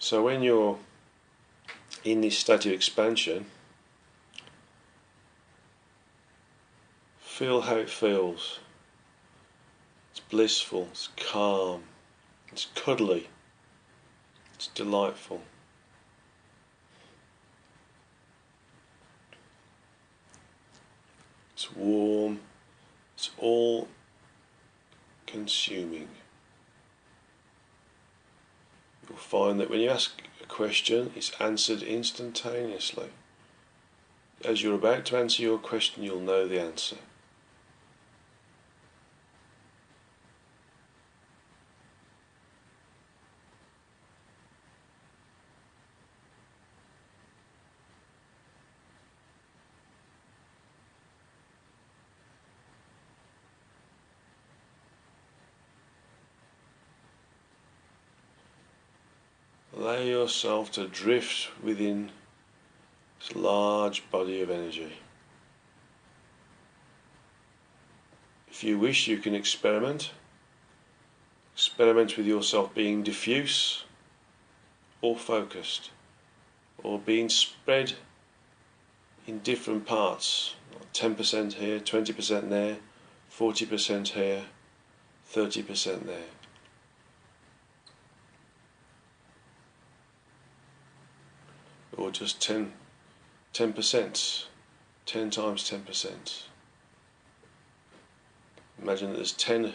S1: So when you're in this state of expansion, feel how it feels. It's blissful, it's calm, it's cuddly, it's delightful. It's warm, it's all consuming. You'll find that when you ask a question, it's answered instantaneously. As you're about to answer your question, you'll know the answer. Allow yourself to drift within this large body of energy. If you wish, you can experiment. Experiment with yourself being diffuse or focused, or being spread in different parts. 10% here, 20% there, 40% here, 30% there. Or just 10%, 10 times 10%. Imagine that there's 10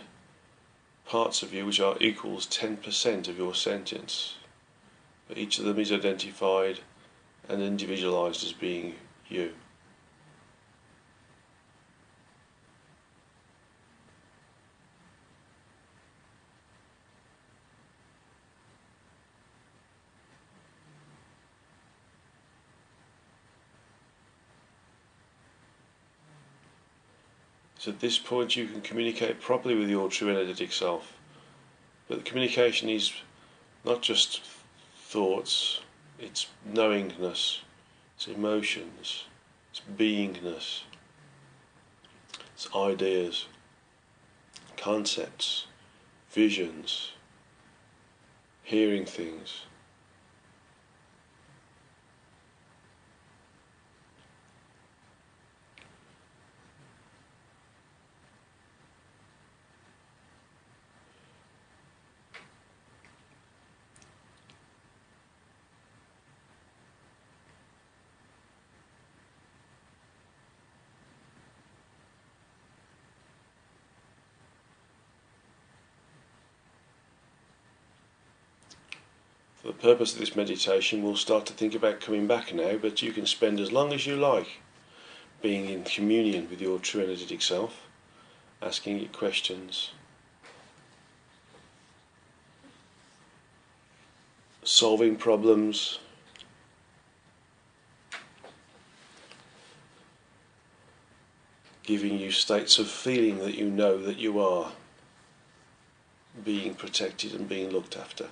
S1: parts of you which are equals 10% of your sentience. But each of them is identified and individualized as being you. So at this point you can communicate properly with your true energetic self. But the communication is not just thoughts, it's knowingness, it's emotions, it's beingness, it's ideas, concepts, visions, hearing things. For the purpose of this meditation, we'll start to think about coming back now, but you can spend as long as you like being in communion with your true energetic self, asking it questions, solving problems, giving you states of feeling that you know that you are being protected and being looked after.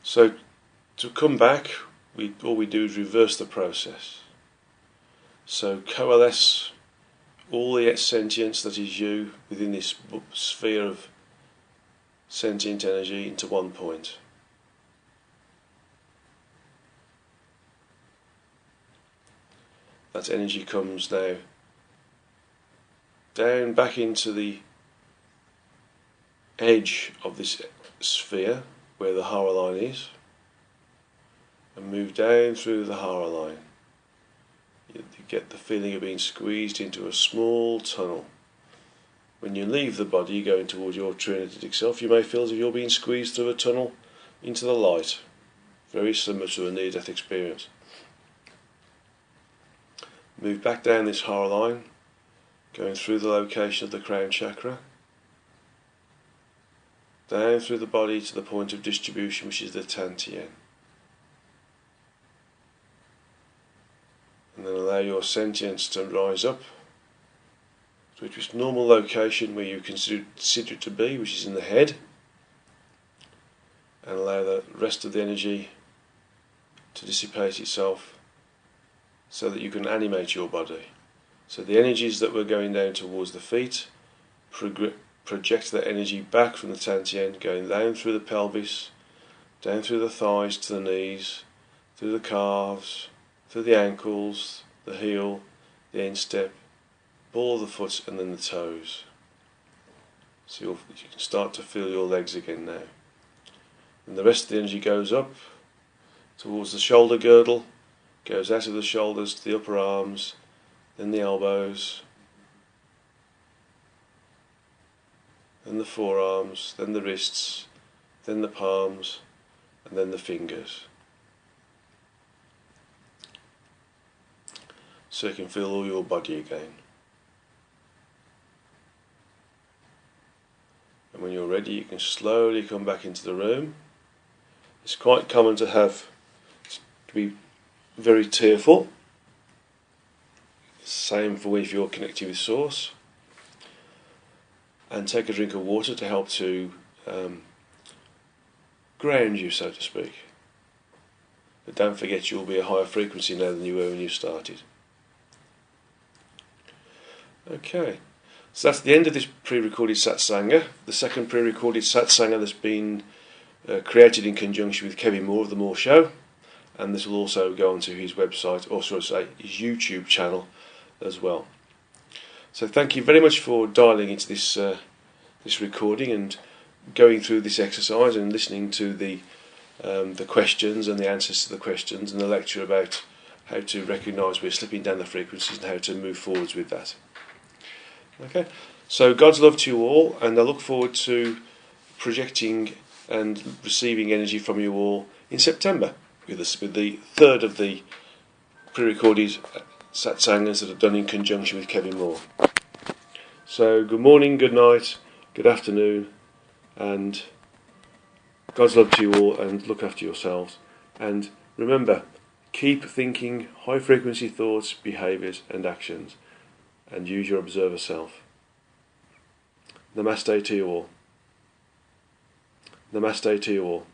S1: So to come back, all we do is reverse the process. So coalesce all the sentience that is you within this sphere of sentient energy into one point. That energy comes now down back into the edge of this sphere where the Hara line is, and move down through the Hara line. You get the feeling of being squeezed into a small tunnel. When you leave the body going towards your true energetic self, you may feel as if you're being squeezed through a tunnel into the light, very similar to a near-death experience. Move back down this Hara line, going through the location of the crown chakra, down through the body to the point of distribution, which is the Tantien. And then allow your sentience to rise up to its normal location where you consider it to be, which is in the head, and allow the rest of the energy to dissipate itself so that you can animate your body. So the energies that were going down towards the feet project that energy back from the Tantien, going down through the pelvis, down through the thighs to the knees, through the calves, through the ankles, the heel, the instep, ball of the foot, and then the toes. So you can start to feel your legs again now. And the rest of the energy goes up towards the shoulder girdle, goes out of the shoulders to the upper arms, then the elbows, then the forearms, then the wrists, then the palms, and then the fingers. So you can feel all your body again. And when you're ready, you can slowly come back into the room. It's quite common to be very tearful. Same for if you're connected with Source. And take a drink of water to help to ground you, so to speak. But don't forget, you'll be a higher frequency now than you were when you started. Okay, so that's the end of this pre-recorded Satsanga. The second pre-recorded Satsanga that's been created in conjunction with Kevin Moore of The Moore Show, and this will also go onto his website, or should I say his YouTube channel as well. So thank you very much for dialing into this recording and going through this exercise and listening to the questions and the answers to the questions and the lecture about how to recognise we're slipping down the frequencies and how to move forwards with that. Okay, so God's love to you all, and I look forward to projecting and receiving energy from you all in September with the third of the pre-recorded Satsangas that are done in conjunction with Kevin Moore. So good morning, good night, good afternoon, and God's love to you all, and look after yourselves. And remember, keep thinking high frequency thoughts, behaviours and actions, and use your observer self. Namaste to you all. Namaste to you all.